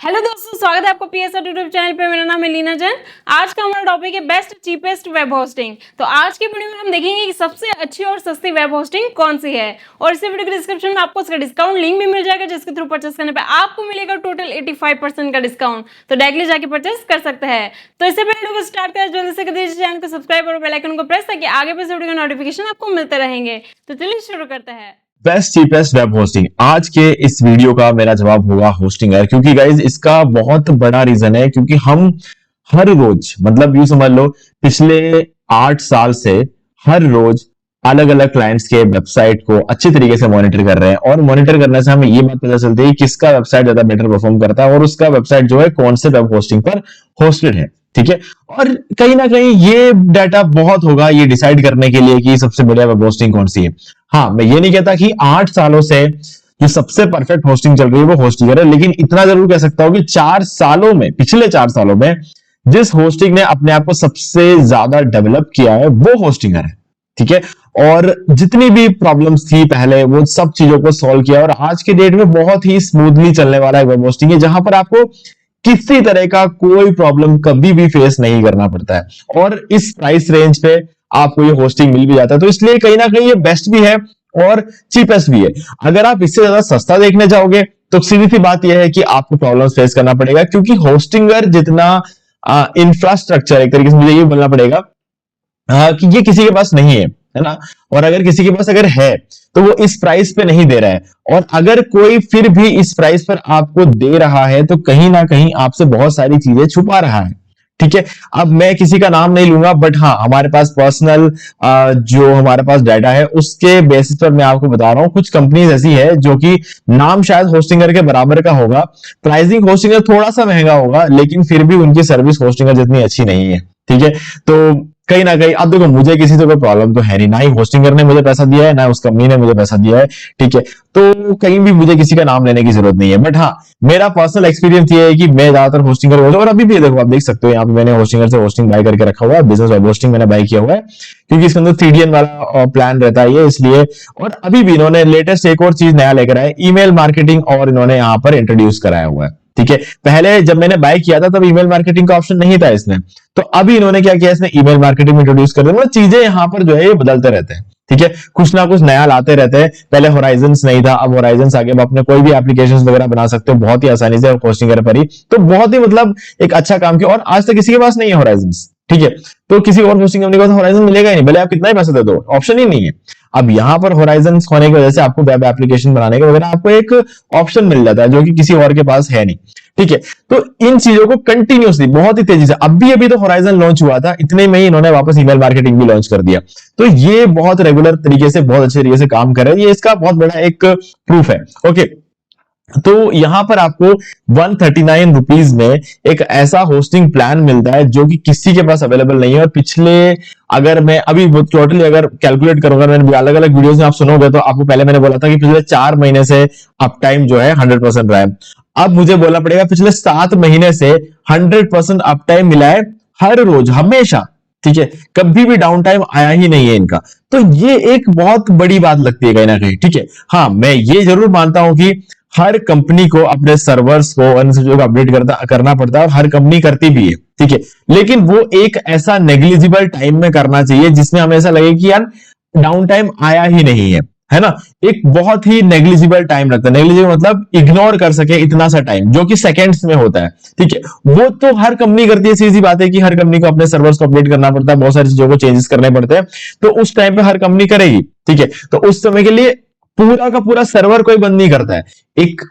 Hello दोस्तों, स्वागत है आपको पीएसआर यूट्यूब चैनल पे। मेरा नाम है लीना जैन। आज का हमारा टॉपिक है बेस्ट चीपेस्ट वेब होस्टिंग। तो आज के वीडियो में हम देखेंगे कि सबसे अच्छी और सस्ती वेब होस्टिंग कौन सी है, और इस वीडियो के डिस्क्रिप्शन में आपको इसका डिस्काउंट लिंक भी मिल जाएगा, जिसके थ्रू परचेस करने पे आपको मिलेगा टोटल 85% का डिस्काउंट। तो डायरेक्टली जाके परचेस कर सकते हैं। तो इससे पहले वीडियो को स्टार्ट करें, जल्दी से कर दीजिए चैनल को सब्सक्राइब और बेल आइकन को प्रेस, ताकि आगे भी वीडियो के नोटिफिकेशन आपको मिलते रहेंगे। तो चलिए शुरू करते हैं। Best cheapest web hosting. आज के इस वीडियो का मेरा जवाब होगा होस्टिंगर, क्योंकि गाइज इसका बहुत बड़ा रीजन है, क्योंकि हम हर रोज मतलब यूं समझ लो पिछले 8 साल से हर रोज अलग अलग क्लाइंट्स के वेबसाइट को अच्छे तरीके से मॉनिटर कर रहे हैं, और मॉनिटर करने से हमें ये बात पता चलती है किसका वेबसाइट ज्यादा बेटर परफॉर्म करता है और उसका वेबसाइट जो है कौन से वेब होस्टिंग पर होस्टेड है। ठीक है, और कहीं ना कहीं ये डाटा बहुत होगा ये डिसाइड करने के लिए कि सबसे बढ़िया वेब होस्टिंग कौन सी है। हाँ, मैं ये नहीं कहता कि 8 सालों से जो सबसे परफेक्ट होस्टिंग चल रही है वो होस्टिंगर है, लेकिन इतना जरूर कह सकता हूं कि पिछले 4 सालों में जिस होस्टिंग ने अपने आप को सबसे ज्यादा डेवलप किया है वो होस्टिंगर है। ठीक है, और जितनी भी प्रॉब्लम्स थी पहले वो सब चीजों को सॉल्व किया, और आज के डेट में बहुत ही स्मूथली चलने वाला एक वेब होस्टिंग है, जहां पर आपको किसी तरह का कोई प्रॉब्लम कभी भी फेस नहीं करना पड़ता है, और इस प्राइस रेंज पे आपको ये होस्टिंग मिल भी जाता है। तो इसलिए कहीं ना कहीं ये बेस्ट भी है और चीपेस्ट भी है। अगर आप इससे ज्यादा सस्ता देखने जाओगे तो सीधी सी बात यह है कि आपको प्रॉब्लम्स फेस करना पड़ेगा, क्योंकि होस्टिंगर जितना इंफ्रास्ट्रक्चर एक तरीके से मुझे ये बोलना पड़ेगा कि ये किसी के पास नहीं है ना, और अगर किसी के पास अगर है तो वो इस प्राइस पे नहीं दे रहा है, और अगर कोई फिर भी इस प्राइस पर आपको दे रहा है तो कहीं ना कहीं आपसे बहुत सारी चीजें छुपा रहा है। ठीक है, अब मैं किसी का नाम नहीं लूंगा, बट हाँ हमारे पास पर्सनल जो हमारे पास डाटा है उसके बेसिस पर मैं आपको बता रहा हूं। कुछ कंपनीज ऐसी है जो कि नाम शायद होस्टिंगर के बराबर का होगा, प्राइसिंग होस्टिंगर थोड़ा सा महंगा होगा, लेकिन फिर भी उनकी सर्विस होस्टिंगर जितनी अच्छी नहीं है। ठीक है, तो कहीं ना कहीं अब देखो मुझे किसी से कोई प्रॉब्लम तो है नहीं, ना ही होस्टिंगर ने मुझे पैसा दिया है ना उस कंपनी ने मुझे पैसा दिया है। ठीक है, तो कहीं भी मुझे किसी का नाम लेने की जरूरत नहीं है, बट हाँ मेरा पर्सनल एक्सपीरियंस ये है कि मैं ज्यादातर होस्टिंगर और अभी भी देखो आप देख सकते हो यहाँ पे मैंने होस्टिंगर से होस्टिंग बाय करके रखा हुआ है। बिजनेस वेब होस्टिंग मैंने बाय किया हुआ है, क्योंकि इसके अंदर सीडीएन वाला प्लान रहता है ये, इसलिए। और अभी भी इन्होंने लेटेस्ट एक और चीज नया लेकर आए, ईमेल मार्केटिंग, और इन्होंने यहाँ पर इंट्रोड्यूस कराया हुआ है। ठीक है, पहले जब मैंने बाय किया था तब ईमेल मार्केटिंग का ऑप्शन नहीं था इसमें, तो अभी इन्होंने क्या किया, इसने ईमेल मार्केटिंग इंट्रोड्यूस कर दिया। मतलब चीजें यहाँ पर जो है ये बदलते रहते हैं। ठीक है, कुछ ना कुछ नया लाते रहते हैं। पहले होराइजन्स नहीं था, अब होराइजन्स आगे, अब अपने कोई भी एप्लीकेशंस वगैरह बना सकते हो बहुत ही आसानी से होस्टिंगर पर ही। तो बहुत ही मतलब एक अच्छा काम किया, और आज तक किसी के पास नहीं है होराइजन्स। ठीक है, तो किसी और होस्टिंग कंपनी को तो होराइजन मिलेगा ही नहीं, भले आप कितना ही पैसा दे दो, ऑप्शन ही नहीं है। अब यहां पर होराइजन होने की वजह से आपको वेब एप्लीकेशन बनाने का वगैरह आपको एक ऑप्शन मिल जाता है, जो कि किसी और के पास है नहीं। ठीक है, तो इन चीजों को कंटिन्यूसली बहुत ही तेजी से, अभी तो होराइजन लॉन्च हुआ था, इतने में ही इन्होंने वापस ईमेल मार्केटिंग भी लॉन्च कर दिया। तो ये बहुत रेगुलर तरीके से बहुत अच्छे तरीके से काम कर रहे हैं, ये इसका बहुत बड़ा एक प्रूफ है। ओके, तो यहां पर आपको 139 रुपीज में एक ऐसा होस्टिंग प्लान मिलता है जो कि किसी के पास अवेलेबल नहीं है। और पिछले, अगर मैं अभी टोटली अगर कैलकुलेट करूंगा, मैंने अलग अलग वीडियोस में आप सुनोगे तो आपको पहले मैंने बोला था कि पिछले 4 महीने से अप टाइम जो है 100% रहा है। अब मुझे बोलना पड़ेगा पिछले 7 महीने से 100% अप टाइम मिला है हर रोज, हमेशा। ठीक है, कभी भी डाउन टाइम आया ही नहीं है इनका, तो ये एक बहुत बड़ी बात लगती है कहीं ना कहीं। ठीक है, हाँ मैं ये जरूर मानता हूं कि हर कंपनी को अपने सर्वर्स को अन्य चीजों को अपडेट करना पड़ता है, और हर कंपनी करती भी है। ठीक है, लेकिन वो एक ऐसा नेग्लिजिबल टाइम में करना चाहिए जिसमें हमें ऐसा लगे कि यार डाउन टाइम आया ही नहीं है ना। एक बहुत ही नेग्लिजिबल टाइम लगता है, नेग्लिजिबल मतलब इग्नोर कर सके इतना सा टाइम, जो कि सेकंड्स में होता है। ठीक है, वो तो हर कंपनी करती है, सीधी बात है कि हर कंपनी को अपने सर्वर्स को अपडेट करना पड़ता है, बहुत सारी चीजों को चेंजेस करने पड़ते हैं, तो उस टाइम पे हर कंपनी करेगी। ठीक है, तो उस समय के लिए पूरा का पूरा सर्वर कोई बंद नहीं करता है,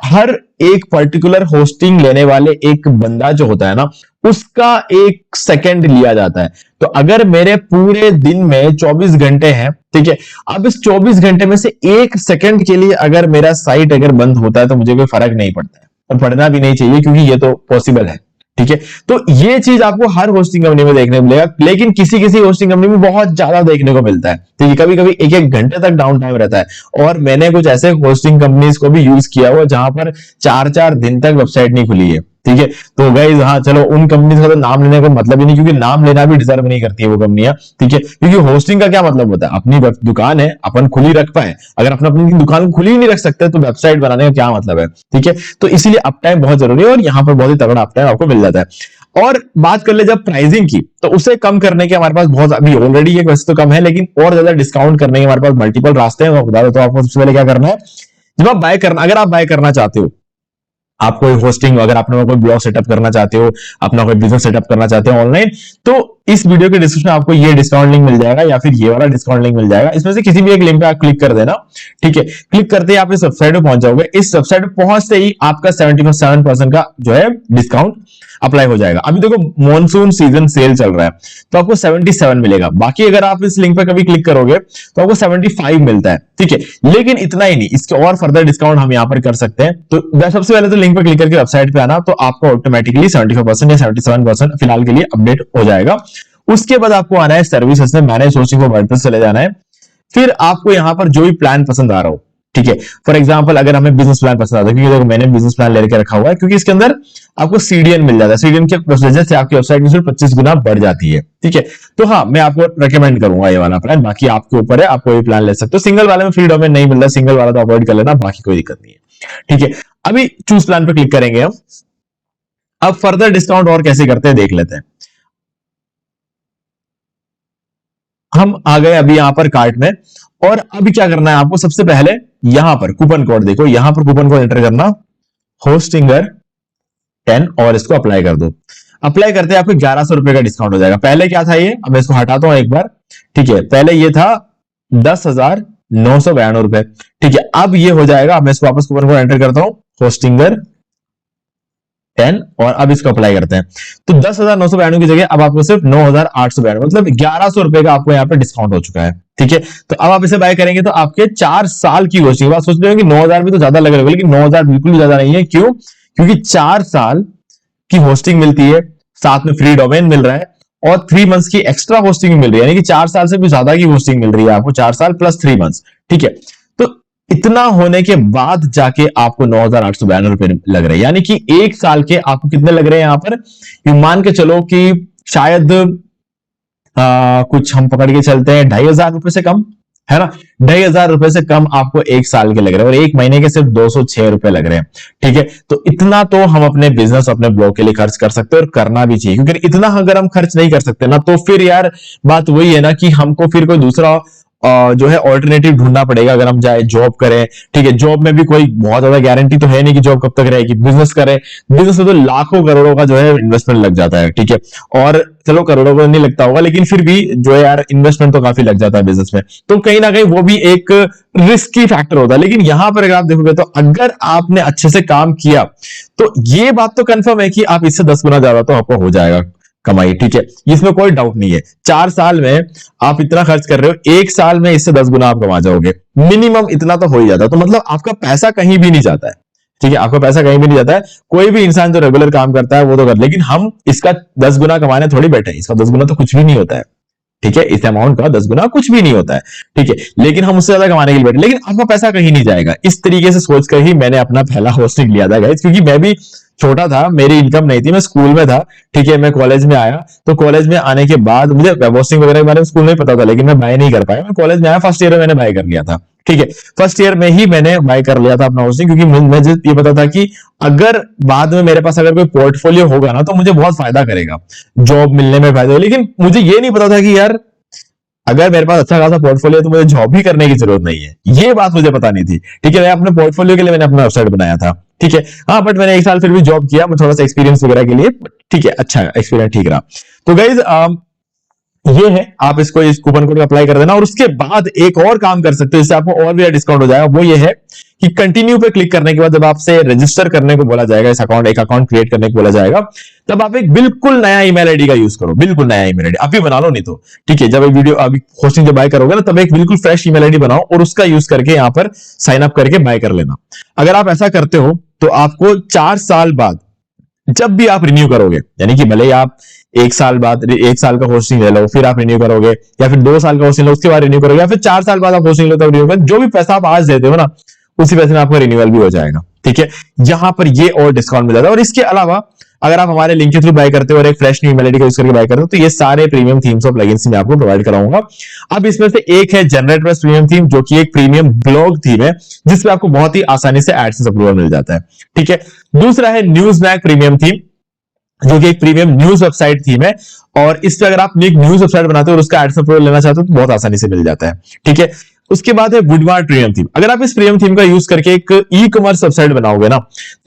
हर एक पर्टिकुलर होस्टिंग लेने वाले एक बंदा जो होता है ना, उसका 1 सेकंड लिया जाता है। तो अगर मेरे पूरे दिन में 24 घंटे हैं, ठीक है, अब इस 24 घंटे में से 1 सेकंड के लिए अगर मेरा साइट अगर बंद होता है तो मुझे कोई फर्क नहीं पड़ता है, और पड़ना भी नहीं चाहिए, क्योंकि ये तो पॉसिबल है। ठीक है, तो ये चीज आपको हर होस्टिंग कंपनी में देखने को मिलेगा, लेकिन किसी किसी होस्टिंग कंपनी में बहुत ज्यादा देखने को मिलता है। ठीक है, कभी कभी 1-1 घंटे तक डाउन टाइम रहता है, और मैंने कुछ ऐसे होस्टिंग कंपनीज को भी यूज किया हुआ जहां पर 4-4 दिन तक वेबसाइट नहीं खुली है। ठीक है। तो गाइज हाँ चलो, उन कंपनी का तो नाम लेने का मतलब ही नहीं, क्योंकि नाम लेना भी डिजर्व नहीं करती है वो कंपनियां, ठीक है। क्योंकि होस्टिंग का क्या मतलब होता है, अपनी दुकान है अपन खुली रख पाए, अगर अपन अपनी दुकान खुली ही नहीं रख सकते तो वेबसाइट बनाने का क्या मतलब है, ठीक है। तो इसीलिए अप टाइम बहुत जरूरी है, और यहाँ पर बहुत ही तगड़ा अप टाइम आपको मिल जाता है। और बात कर ले जब प्राइसिंग की, तो उसे कम करने के हमारे पास बहुत, अभी ऑलरेडी एक वैसे तो कम है, लेकिन और ज्यादा डिस्काउंट करने के हमारे पास मल्टीपल रास्ते हैं। मैं बता देता हूं आपको सबसे पहले क्या करना है। जब आप बाय करना, अगर आप बाय करना चाहते हो, आप कोई होस्टिंग, अगर आपने कोई ब्लॉग सेटअप करना चाहते हो, अपना कोई बिजनेस सेटअप करना चाहते हो ऑनलाइन, तो इस वीडियो के डिस्क्रिप्शन में आपको ये डिस्काउंट लिंक मिल जाएगा, या फिर ये वाला डिस्काउंट लिंक मिल जाएगा। इसमें से किसी भी एक लिंक पे आप क्लिक कर देना, ठीक है। क्लिक करते ही आप इस वेबसाइट पे पहुंच जाओगे। इस वेबसाइट पे पहुंचते ही आपका 77% का जो है डिस्काउंट अप्लाई हो जाएगा। अभी देखो मॉनसून सीजन सेल चल रहा है, तो आपको 77 मिलेगा। बाकी अगर आप इस लिंक पर कभी क्लिक करोगे तो आपको 75 मिलता है, ठीक है। लेकिन इतना ही नहीं, इसके और फर्दर डिस्काउंट हम यहां पर कर सकते हैं। तो सबसे पहले तो लिंक पर क्लिक करके वेबसाइट पे आना, तो आपको ऑटोमेटिकली 75% या 77% फिलहाल के लिए अपडेट हो जाएगा। उसके बाद आपको आना है सर्विसेज में, मैनेज होस्टिंग फॉर वर्डप्रेस चले जाना है। फिर आपको यहां पर जो भी प्लान पसंद आ रहा हो, ठीक है। फॉर एग्जांपल अगर हमें बिजनेस प्लान पसंद आता है, क्योंकि देखो मैंने बिजनेस प्लान लेकर रखा हुआ है, क्योंकि इसके अंदर आपको सीडीएन मिल जाता है। सीडीएन के वजह से आपकी वेबसाइट की सिर्फ 25 गुना बढ़ जाती है, ठीक है। तो हाँ, मैं आपको रेकमेंड करूंगा ये वाला प्लान, बाकी आपके ऊपर है, आप कोई प्लान ले सकते हो। सिंगल वाले में फ्री डोमेन नहीं मिल रहा, सिंगल वाला तो अवॉइड कर लेना, बाकी कोई दिक्कत नहीं है, ठीक है। अभी चूज प्लान पर क्लिक करेंगे हम। अब फर्दर डिस्काउंट और कैसे करते हैं देख लेते हैं। हम आ गए अभी यहां पर कार्ट में, और अभी क्या करना है आपको, सबसे पहले यहां पर कूपन कोड देखो, यहां पर कूपन कोड एंटर करना, होस्टिंगर 10, और इसको अप्लाई कर दो। अप्लाई करते आपको 1100 रुपए का डिस्काउंट हो जाएगा। पहले क्या था ये, अब मैं इसको हटाता हूं एक बार, ठीक है। पहले ये था 10,992 रुपए, ठीक है। अब ये हो जाएगा, अब मैं इसको वापस कूपन कोड एंटर करता हूं, होस्टिंगर 10, और अब इसको अप्लाई करते हैं। तो 10,992 की जगह अब आपको सिर्फ 9,892, मतलब 1100 रुपए का आपको यहाँ पे डिस्काउंट हो चुका है, ठीक है। तो अब आप इसे बाय करेंगे तो आपके 4 साल की होस्टिंग, बात सोच रहे हो कि 9,000 भी तो ज्यादा लग रहा है, लेकिन 9,000 बिल्कुल भी ज्यादा नहीं है। क्यों? क्योंकि 4 साल की होस्टिंग मिलती है, साथ में फ्री डोमेन मिल रहा है, और 3 मंथ्स की एक्स्ट्रा होस्टिंग मिल रही है, यानी कि 4 साल से भी ज्यादा की होस्टिंग मिल रही है आपको, 4 साल प्लस 3 मंथ्स, ठीक है। तो इतना होने के बाद जाके आपको 9,892 रुपए लग रहे हैं, यानी कि 1 साल के आपको कितने लग रहे हैं यहां पर, ये मान के चलो कि शायद कुछ हम पकड़ के चलते हैं 2,500 रुपए से कम, है ना। 2,500 रुपए से कम आपको 1 साल के लग रहे हैं, और 1 महीने के सिर्फ 206 रुपए लग रहे हैं, ठीक है। तो इतना तो हम अपने बिजनेस, अपने ब्लॉग के लिए खर्च कर सकते हैं, और करना भी चाहिए, क्योंकि इतना अगर हम खर्च नहीं कर सकते ना, तो फिर यार बात वही है ना कि हमको फिर कोई दूसरा जो है ऑल्टरनेटिव ढूंढना पड़ेगा। अगर हम जाए जॉब करें, ठीक है, जॉब में भी कोई बहुत ज्यादा गारंटी तो है नहीं कि जॉब कब तक रहेगी। बिजनेस करें, बिजनेस में तो लाखों करोड़ों का जो है इन्वेस्टमेंट लग जाता है, ठीक है। और चलो करोड़ों का नहीं लगता होगा, लेकिन फिर भी जो है यार इन्वेस्टमेंट तो काफी लग जाता है बिजनेस में, तो कहीं ना कहीं वो भी एक रिस्की फैक्टर होता है। लेकिन यहां पर अगर आप देखोगे तो अगर आपने अच्छे से काम किया, तो ये बात तो कंफर्म है कि आप इससे 10 गुना ज्यादा तो आपको हो जाएगा कमाई, ठीक है। इसमें कोई डाउट नहीं है। 4 साल में आप इतना खर्च कर रहे हो, 1 साल में इससे 10 गुना आप कमा जाओगे, मिनिमम इतना तो हो ही जाता है। तो मतलब आपका पैसा कहीं भी नहीं जाता है, ठीक है। आपका पैसा कहीं भी नहीं जाता है। कोई भी इंसान जो रेगुलर काम करता है वो तो कर, लेकिन हम इसका 10 गुना कमाने थोड़ी बैठे हैं, इसका 10 गुना तो कुछ भी नहीं होता है, ठीक है। इस अमाउंट का 10 गुना कुछ भी नहीं होता है, ठीक है। लेकिन हम उससे ज्यादा कमाने के लिए बैठे, लेकिन आपका पैसा कहीं नहीं जाएगा। इस तरीके से सोचकर ही मैंने अपना पहला होस्टिंग लिया था गाइस, क्योंकि मैं भी छोटा था, मेरी इनकम नहीं थी, मैं स्कूल में था, ठीक है। मैं कॉलेज में आया, तो कॉलेज में आने के बाद मुझे वेब होस्टिंग वगैरह के बारे में स्कूल में पता था, लेकिन मैं बाय नहीं कर पाया। मैं कॉलेज में आया, फर्स्ट ईयर में मैंने बाय कर लिया था, ठीक है। फर्स्ट ईयर में ही मैंने बाय कर लिया था अपना होस्टिंग, क्योंकि मुझे ये पता था कि अगर बाद में मेरे पास अगर कोई पोर्टफोलियो होगा ना, तो मुझे बहुत फायदा करेगा, जॉब मिलने में फायदा। लेकिन मुझे ये नहीं पता था कि यार अगर मेरे पास अच्छा खासा पोर्टफोलियो है तो मुझे जॉब भी करने की जरूरत नहीं है, ये बात मुझे पता नहीं थी, ठीक है। मैं अपने पोर्टफोलियो के लिए मैंने अपना वेबसाइट बनाया था, ठीक है। हाँ, बट मैंने 1 साल फिर भी जॉब किया, मैं थोड़ा सा एक्सपीरियंस वगैरह के लिए, ठीक है, अच्छा एक्सपीरियंस ठीक रहा। तो गाइज ये है, आप इसको इस कूपन कोड अप्लाई कर देना, और उसके बाद एक और काम कर सकते हो जिससे आपको और भी डिस्काउंट हो जाएगा। वो ये है कि कंटिन्यू पे क्लिक करने के बाद जब आपसे रजिस्टर करने को बोला जाएगा, इस अकाउंट, एक अकाउंट क्रिएट करने को बोला जाएगा, तब आप एक बिल्कुल नया ईमेल आईडी का यूज करो, बिल्कुल नया ईमेल आईडी अभी बना लो, नहीं तो ठीक है। जब वीडियो अभी होस्टिंग जब बाय करोगे ना, तब एक बिल्कुल फ्रेश ईमेल आईडी बनाओ और उसका यूज करके यहाँ पर साइन अप करके बाय कर लेना। अगर आप ऐसा करते हो तो आपको 4 साल बाद जब भी आप रिन्यू करोगे, यानी कि भले ही आप 1 साल बाद 1 साल का होस्टिंग ले लो, फिर आप रिन्यू करोगे, या फिर 2 साल का होस्टिंग लो उसके बाद रिन्यू करोगे, या फिर 4 साल बाद आप होस्टिंग लो तब रिन्यू करोगे, जो भी पैसा आप आज देते हो ना, उसी पैसे में आपका रिन्यूअल भी हो जाएगा, ठीक है, यहां पर ये और डिस्काउंट मिल जाता है। और इसके अलावा अगर आप हमारे लिंक के थ्रू बाय करते हो और एक फ्रेश न्यू ईमेल आईडी का यूज करके बाय करते हो तो ये सारे प्रीमियम थीम्स और प्लगइन्स मैं आपको प्रोवाइड कराऊंगा। अब इसमें से एक है जनरेट प्रीमियम थीम, जो कि एक प्रीमियम ब्लॉग थीम है जिसमें आपको बहुत ही आसानी से एडसेंस अप्रूवल मिल जाता है। ठीक है, दूसरा है न्यूज़मैग प्रीमियम थीम, जो कि एक प्रीमियम न्यूज वेबसाइट थीम है, और इस पे अगर आप एक न्यूज वेबसाइट बनाते हो और उसका एडसेंस अप्रूवल लेना चाहते हो तो बहुत आसानी से मिल जाता है। ठीक है, उसके बाद है वुडमार्ट प्रीमियम थीम। अगर आप इस प्रीमियम थीम का यूज करके एक ई कॉमर्स वेबसाइट बनाओगे ना,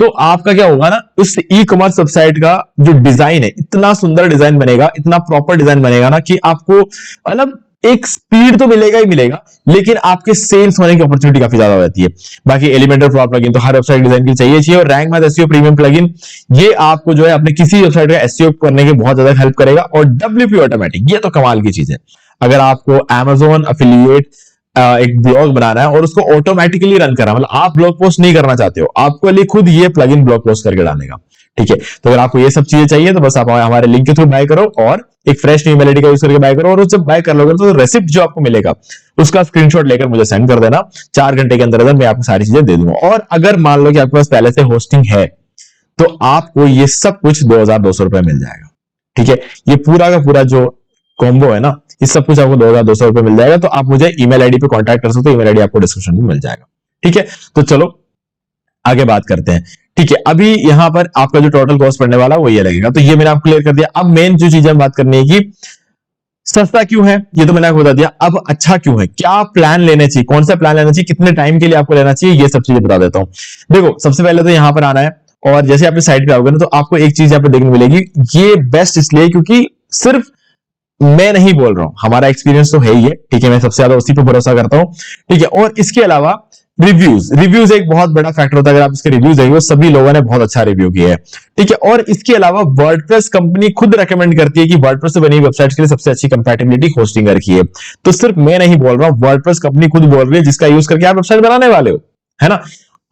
तो आपका क्या होगा ना, उस ई कॉमर्स वेबसाइट का जो डिजाइन है, इतना सुंदर डिजाइन बनेगा, इतना प्रॉपर डिजाइन बनेगा ना कि आपको मतलब एक स्पीड तो मिलेगा ही मिलेगा, लेकिन आपके सेल्स होने की अपॉर्चुनिटी काफी ज्यादा हो जाती है। बाकी एलिमेंटर फ्लॉर प्लगइन तो हर वेबसाइट डिजाइन के लिए चाहिए। और rank math SEO premium plugin, ये आपको जो है अपने किसी वेबसाइट का एसईओ करने के बहुत ज्यादा हेल्प करेगा। और डब्ल्यूपी ऑटोमेटिक, ये तो कमाल की चीज है। अगर आपको Amazon एफिलिएट एक ब्लॉग बनाना है और उसको ऑटोमेटिकली रन करना, मतलब आप ब्लॉग पोस्ट नहीं करना चाहते हो, आपको लिए खुद ये प्लगइन ब्लॉग पोस्ट करके डालेगा। ठीक है, तो अगर आपको ये सब चीजें चाहिए तो बस आप हमारे लिंक के थ्रू बाय करो और एक फ्रेश ईमेल आईडी का यूज करके बाय करो। और जब बाय कर लोगे तो रेसिप्ट जो आपको मिलेगा उसका स्क्रीनशॉट लेकर मुझे सेंड कर देना। 4 घंटे के अंदर मैं आपको सारी चीजें दे दूंगा। और अगर मान लो कि आपके पास पहले से होस्टिंग है तो आपको ये सब कुछ 2200 रुपए मिल जाएगा। ठीक है, ये पूरा का पूरा जो कॉम्बो है ना, इस सब कुछ आपको 2200 रुपए मिल जाएगा। तो आप मुझे ईमेल आईडी पे कांटेक्ट कर सकते हो, ईमेल आईडी आपको डिस्क्रिप्शन में मिल जाएगा। ठीक है, तो चलो आगे बात करते हैं। ठीक है, अभी यहां पर आपका जो टोटल कॉस्ट पड़ने वाला वो ये लगेगा, तो ये मैंने आपको क्लियर कर दिया। अब मेन जो चीजें बात करनी है कि सस्ता क्यों है, ये तो मैंने आपको बता दिया। अब अच्छा क्यों है, क्या प्लान लेने चाहिए, कौन सा प्लान लेना चाहिए, कितने टाइम के लिए आपको लेना चाहिए, ये सब चीजें बता देता हूं। देखो, सबसे पहले तो यहां पर आना है और जैसे आप इस साइट पे आओगे ना, तो आपको एक चीज यहाँ पे देखने मिलेगी। ये बेस्ट इसलिए क्योंकि सिर्फ मैं नहीं बोल रहा हूं, हमारा एक्सपीरियंस तो है ही है। ठीक है, मैं सबसे ज्यादा उसी पे भरोसा करता हूं। ठीक है, और इसके अलावा रिव्यूज एक बहुत बड़ा फैक्टर होता है। अगर आप इसके रिव्यूज देखो, सभी लोगों ने बहुत अच्छा रिव्यू किया है। ठीक है, और इसके अलावा वर्डप्रेस कंपनी खुद रेकमेंड करती है कि वर्डप्रेस से बनी वेबसाइट के लिए सबसे अच्छी कंपैटिबिलिटी होस्टिंगर की है। तो सिर्फ मैं नहीं बोल रहा हूं, वर्डप्रेस कंपनी खुद बोल रही है, जिसका यूज करके आप वेबसाइट बनाने वाले हो, है ना।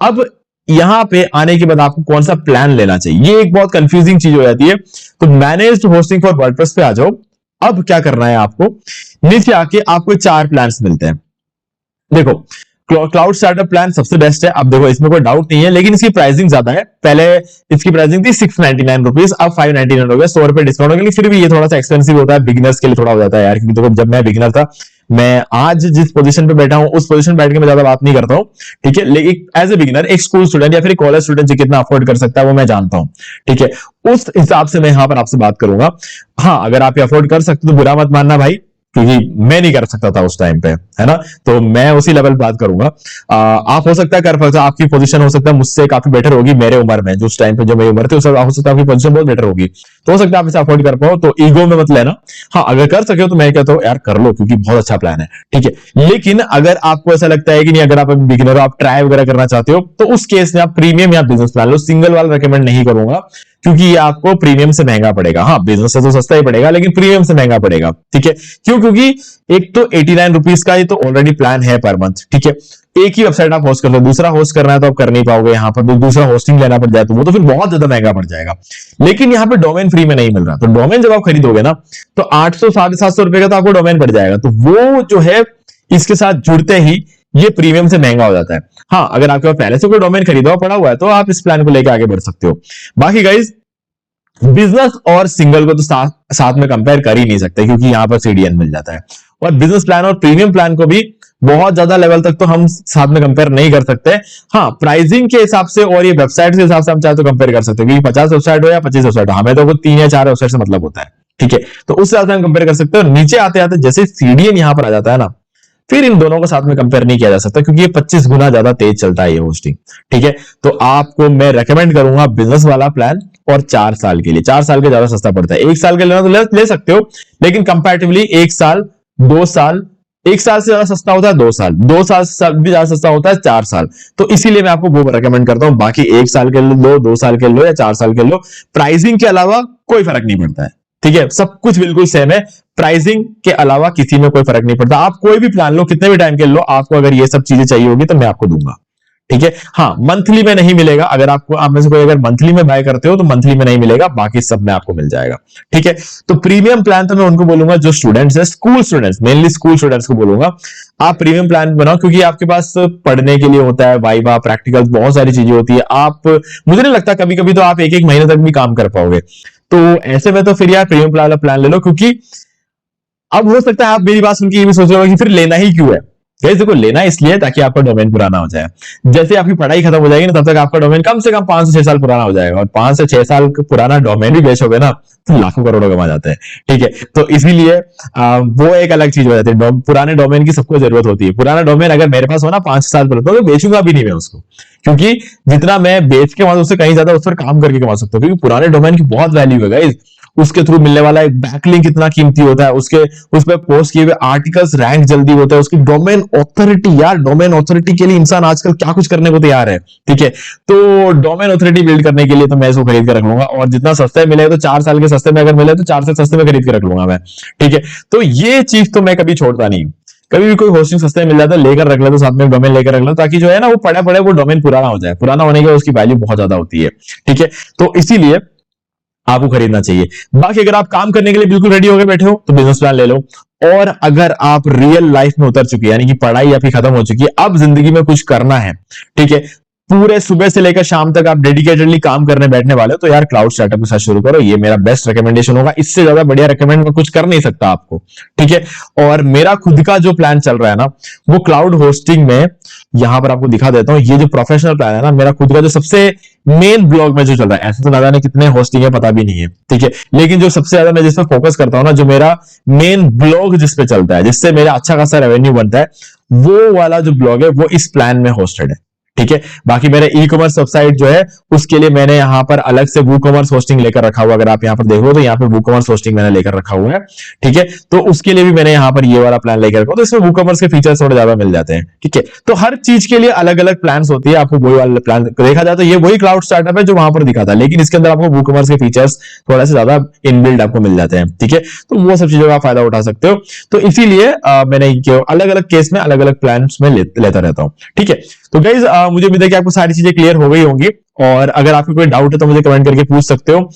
अब यहां पे आने के बाद आपको कौन सा प्लान लेना चाहिए, ये एक बहुत कंफ्यूजिंग चीज हो जाती है। तो मैनेज्ड होस्टिंग फॉर वर्डप्रेस पे आ जाओ। अब क्या करना है आपको, नीचे आके आपको 4 प्लान्स मिलते हैं। देखो, क्लाउड स्टार्टअप प्लान सबसे बेस्ट है। अब देखो, इसमें कोई डाउट नहीं है, लेकिन इसकी प्राइसिंग ज्यादा है। पहले इसकी प्राइसिंग थी 699 रुपीज, अब 599 हो गया, 100 रुपए डिस्काउंट हो गया। फिर भी ये थोड़ा सा एक्सपेंसिव होता है, बिगिनर्स के लिए थोड़ा हो जाता है यार। क्योंकि देखो, जब मैं बिगिनर था, मैं आज जिस पोजीशन पे बैठा हूं उस पोजीशन बैठ के मैं ज्यादा बात नहीं करता हूं। ठीक है, लेकिन एज ए बिगिनर, एक स्कूल स्टूडेंट या फिर कॉलेज स्टूडेंट जो कितना अफोर्ड कर सकता है वो मैं जानता हूं। ठीक है, उस हिसाब से मैं यहां पर आपसे बात करूंगा। हाँ, अगर आप अफोर्ड कर सकते तो बुरा मत मानना भाई, क्योंकि मैं नहीं कर सकता था उस टाइम पे, है ना। तो मैं उसी लेवल बात करूंगा। आप हो सकता है कर सकते, आपकी पोजीशन हो सकता है मुझसे काफी बेटर होगी मेरे उम्र में, जो उस टाइम पे जो मेरी उम्र थी उस हो सकता है आपकी पोजीशन बहुत बेटर होगी, तो हो सकता है आप इसे अफोर्ड कर पाओ। तो ईगो में मत लेना। हाँ, अगर कर सके तो मैं कहता हूँ यार कर लो, क्योंकि बहुत अच्छा प्लान है। ठीक है, लेकिन अगर आपको ऐसा लगता है कि नहीं, अगर आप बिगिनर हो, आप ट्राई वगैरह करना चाहते हो, तो उस केस में आप प्रीमियम या बिजनेस प्लान लो। सिंगल वाला रिकमेंड नहीं करूंगा, क्योंकि ये आपको प्रीमियम से महंगा पड़ेगा। हाँ, बिजनेस से तो सस्ता ही पड़ेगा, लेकिन प्रीमियम से महंगा पड़ेगा। ठीक है, क्यों, क्योंकि एक तो 89 रुपीज का ये तो ऑलरेडी प्लान है पर मंथ। ठीक है, एक ही वेबसाइट आप होस्ट कर लो, दूसरा होस्ट करना है तो आप कर नहीं पाओगे। यहाँ पर दूसरा होस्टिंग लेना पड़ जाए तो वो तो फिर बहुत ज्यादा महंगा पड़ जाएगा। लेकिन यहाँ पे डोमेन फ्री में नहीं मिल रहा, तो डोमेन जब आप खरीदोगे ना, तो 800 750 रुपए का तो आपको डोमेन पड़ जाएगा। तो वो जो है इसके साथ जुड़ते ही ये प्रीमियम से महंगा हो जाता है। हाँ, अगर आपके पास पहले से कोई डोमेन खरीदा पड़ा हुआ है तो आप इस प्लान को लेकर आगे बढ़ सकते हो। बाकी गाइज, बिजनेस और सिंगल को तो साथ में कंपेयर कर ही नहीं सकते, क्योंकि यहां पर सीडीएन मिल जाता है। और बिजनेस प्लान और प्रीमियम प्लान को भी बहुत ज्यादा लेवल तक तो हम साथ में कंपेयर नहीं कर सकते। हाँ, प्राइसिंग के हिसाब से और ये वेबसाइट के हिसाब से हम चाहे तो कंपेयर कर सकते हैं, क्योंकि 50 वेबसाइट हो या 25 वेबसाइट हो, हमें तो 3 या 4 वेबसाइट से मतलब होता है। ठीक है, तो उस हिसाब से हम कंपेयर कर सकते हैं। नीचे आते आते जैसे सीडीएन यहां पर आ जाता है ना, फिर इन दोनों को साथ में कंपेयर नहीं किया जा सकता, क्योंकि ये 25 गुना ज्यादा तेज चलता है ये होस्टिंग। ठीक है, तो आपको मैं रेकमेंड करूंगा बिजनेस वाला प्लान, और 4 साल के लिए। 4 साल के ज्यादा सस्ता पड़ता है। 1 साल के लेना तो ले सकते हो, लेकिन कंपैरेटिवली 1 साल 2 साल, 1 साल से ज्यादा सस्ता होता है 2 साल, 2 साल से भी ज्यादा सस्ता होता है 4 साल। तो इसीलिए मैं आपको वो रेकमेंड करता हूं। बाकी 1 साल के लो, 2 साल के लो या 4 साल के लो, प्राइसिंग के अलावा कोई फर्क नहीं पड़ता है। ठीक है, सब कुछ बिल्कुल सेम है, प्राइसिंग के अलावा किसी में कोई फर्क नहीं पड़ता। आप कोई भी प्लान लो, कितने भी टाइम के लो, आपको अगर ये सब चीजें चाहिए होगी तो मैं आपको दूंगा। ठीक है। हाँ, मंथली में नहीं मिलेगा। अगर आपको, आप में से कोई अगर मंथली में बाय करते हो तो मंथली में नहीं मिलेगा, बाकी सब में आपको मिल जाएगा। ठीक है। तो प्रीमियम प्लान तो मैं उनको बोलूंगा जो स्टूडेंट्स है, school students, mainly school students को बोलूंगा आप प्रीमियम प्लान बनाओ, क्योंकि आपके पास पढ़ने के लिए होता है, वाइवा, प्रैक्टिकल, बहुत सारी चीजें होती है। आप, मुझे नहीं लगता कभी कभी तो आप एक एक महीने तक भी काम कर पाओगे। तो ऐसे में तो फिर यार प्रीमियम प्लान ले लो, क्योंकि अब हो सकता है आप मेरी बात सुन के ये भी सोच रहे हो कि फिर लेना ही क्यों है। गाइस देखो, लेना इसलिए ताकि आपका डोमेन पुराना हो जाए। जैसे आपकी पढ़ाई खत्म हो जाएगी ना, तब तक आपका डोमेन कम से कम 5 से 6 साल पुराना हो जाएगा, और 5 से 6 साल पुराना डोमेन भी बेचोगे ना तो लाखों करोड़ों कमा जाते हैं। ठीक है। तो इसीलिए वो एक अलग चीज हो जाती है। पुराने डोमेन की सबको जरूरत होती है। पुराना डोमेन अगर मेरे पास हो ना 5 साल पुराना, तो बेचूंगा भी नहीं मैं उसको, क्योंकि जितना मैं बेच के कमा उससे कहीं ज्यादा उस पर काम करके कमा सकता हूँ, क्योंकि पुराने डोमेन की बहुत वैल्यू है गाइस। उसके थ्रू मिलने वाला एक बैकलिंक कितना कीमती होता है, उसके उस पर पोस्ट किए हुए आर्टिकल्स रैंक जल्दी होता है, उसकी डोमेन ऑथोरिटी, यार डोमेन ऑथोरिटी के लिए इंसान आजकल क्या कुछ करने को तैयार है। ठीक है। तो डोमेन ऑथोरिटी बिल्ड करने के लिए तो मैं इसको खरीद कर रख लूंगा, और जितना सस्ते मिले तो 4 साल के सस्ते में अगर मिले तो 4 से सस्ते में खरीद के रख लूंगा मैं। ठीक है। तो ये चीज तो मैं कभी छोड़ता नहीं हूं। कभी भी कोई होस्टिंग सस्ते में मिल जाता है, लेकर रख ले, तो साथ में डोमेन लेकर रख लो, ताकि जो है ना वो पड़े पड़े वो डोमेन पुराना हो जाए। पुराना होने के बाद उसकी वैल्यू बहुत ज्यादा होती है। ठीक है। तो इसीलिए आपको खरीदना चाहिए। बाकी अगर आप काम करने के लिए बिल्कुल रेडी होकर बैठे हो तो बिजनेस प्लान ले लो। और अगर आप रियल लाइफ में उतर चुकी है, यानी कि पढ़ाई आपकी खत्म हो चुकी है, अब जिंदगी में कुछ करना है, ठीक है, पूरे सुबह से लेकर शाम तक आप डेडिकेटेडली काम करने बैठने वाले हो, तो यार क्लाउड स्टार्टअप के साथ शुरू करो। ये मेरा बेस्ट रिकमेंडेशन होगा। इससे ज्यादा बढ़िया रिकमेंड मैं कुछ कर नहीं सकता आपको। ठीक है। और मेरा खुद का जो प्लान चल रहा है ना, वो क्लाउड होस्टिंग में, यहां पर आपको दिखा देता हूं। ये जो प्रोफेशनल प्लान है ना, मेरा खुद का जो सबसे मेन ब्लॉग में जो चल रहा है, ऐसे तो ना जाने कितने होस्टिंग है पता भी नहीं है। ठीक है। लेकिन जो सबसे ज्यादा मैं जिस पर फोकस करता हूं ना, जो मेरा मेन ब्लॉग जिस पे चलता है, जिससे मेरा अच्छा खासा रेवेन्यू बनता है, वो वाला जो ब्लॉग है वो इस प्लान में होस्टेड है। ठीक है। बाकी मेरे ई कॉमर्स वेबसाइट जो है, उसके लिए मैंने यहां पर अलग से वूकॉमर्स होस्टिंग लेकर रखा हुआ। अगर आप यहां पर देखो तो यहां पर वूकॉमर्स होस्टिंग मैंने लेकर रखा हुआ है। ठीक है। तो उसके लिए भी मैंने यहां पर ये वाला प्लान लेकर रखा, तो इसमें वूकॉमर्स के फीचर्स थोड़े ज्यादा मिल जाते हैं। ठीक है। तो हर चीज के लिए अलग अलग प्लान होती है। आपको वही वाला प्लान देखा जाए तो ये वही क्लाउड स्टार्टअप है जो वहां पर दिखा था, लेकिन इसके अंदर आपको वूकॉमर्स के फीचर्स थोड़ा सा ज्यादा इनबिल्ड आपको मिल जाते हैं। ठीक है। तो वो सब चीजों का फायदा उठा सकते हो। तो इसीलिए मैंने अलग अलग केस में अलग अलग प्लान में लेता रहता हूं। ठीक है। तो गाइज मुझे उम्मीद है कि आपको सारी चीजें क्लियर हो गई होंगी, और अगर आपको कोई डाउट है तो मुझे कमेंट करके पूछ सकते हो।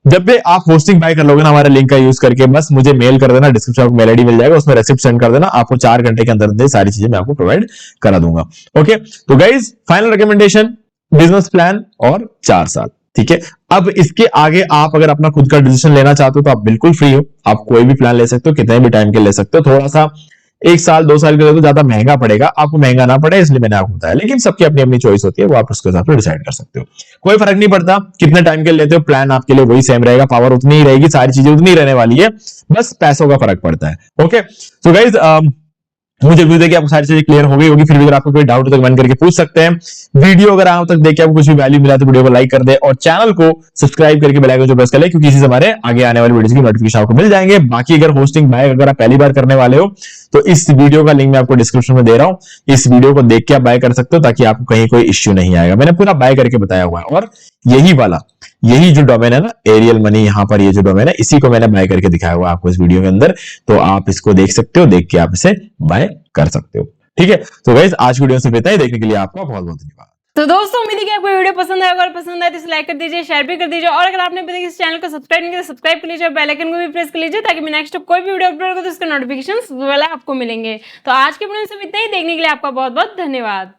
जब भी आप होस्टिंग बाय कर लोगे ना हमारे लिंक का यूज करके, बस मुझे मेल कर देना, डिस्क्रिप्शन में मेल आईडी मिल जाएगा, उसमें रेसिप्ट सेंड कर देना। आपको 4 घंटे के अंदर सारी चीजें मैं आपको प्रोवाइड करा दूंगा। ओके। तो guys final recommendation, business plan और 4 साल। ठीक है। अब इसके आगे आप अगर अपना खुद का डिसीजन लेना चाहते हो तो आप बिल्कुल फ्री हो, आप कोई भी प्लान ले सकते हो, कितने भी टाइम के ले सकते हो। थोड़ा सा 1 साल 2 साल के लिए तो ज्यादा महंगा पड़ेगा, आपको महंगा ना पड़े इसलिए मैंने आपको बताया, लेकिन सबकी अपनी अपनी चॉइस होती है, वो आप उसके हिसाब से डिसाइड कर सकते हो। कोई फर्क नहीं पड़ता कितने टाइम के लिए लेते हो, प्लान आपके लिए वही सेम रहेगा, पावर उतनी ही रहेगी, सारी चीजें उतनी ही रहने वाली है, बस पैसों का फर्क पड़ता है। ओके। सो गाइज मुझे उम्मीद है कि आपको सारी चीजें क्लियर हो गई होगी। फिर भी अगर आपको कोई डाउट हो तो कमेंट करके पूछ सकते हैं। वीडियो अगर आप तक देखे आपको कुछ भी वैल्यू मिला तो वीडियो को लाइक कर दे, और चैनल को सब्सक्राइब करके बेल आइकन को प्रेस कर ले, क्योंकि इसी से हमारे आगे आने वाली वीडियोस की नोटिफिकेशन आपको मिल जाएंगे। बाकी अगर होस्टिंग बाय अगर आप पहली बार करने वाले हो तो इस वीडियो का लिंक मैं आपको डिस्क्रिप्शन में दे रहा हूं, इस वीडियो को देख के आप बाय कर सकते हो, ताकि आपको कहीं कोई इश्यू नहीं आएगा। मैंने पूरा बाय करके बताया हुआ है। और यही जो डोमेन है ना, एरियल मनी, यहां पर ये जो डोमेन है, इसी को मैंने बाय करके दिखाया हुआ है आपको इस वीडियो के अंदर, तो आप इसको देख सकते हो, देख के आप इसे बाय कर सकते हो। ठीक है। तो गाइस आज की वीडियो से इतना ही। देखने के लिए आपका बहुत बहुत धन्यवाद। तो दोस्तों उम्मीद है कि आपको वीडियो पसंद आएगा, अगर पसंद आए तो इसे लाइक कर दीजिए, शेयर भी कर दीजिए, और अगर आपने अभी तक इस चैनल को सब्सक्राइब नहीं किया तो सब्सक्राइब कर लीजिए, बेल आइकन को भी प्रेस कर लीजिए, ताकि मैं नेक्स्ट कोई भी वीडियो अपलोड करूं तो उसके नोटिफिकेशंस वाला आपको मिलेंगे। तो आज के वीडियो में सिर्फ इतना ही। देखने के लिए आपका बहुत बहुत धन्यवाद।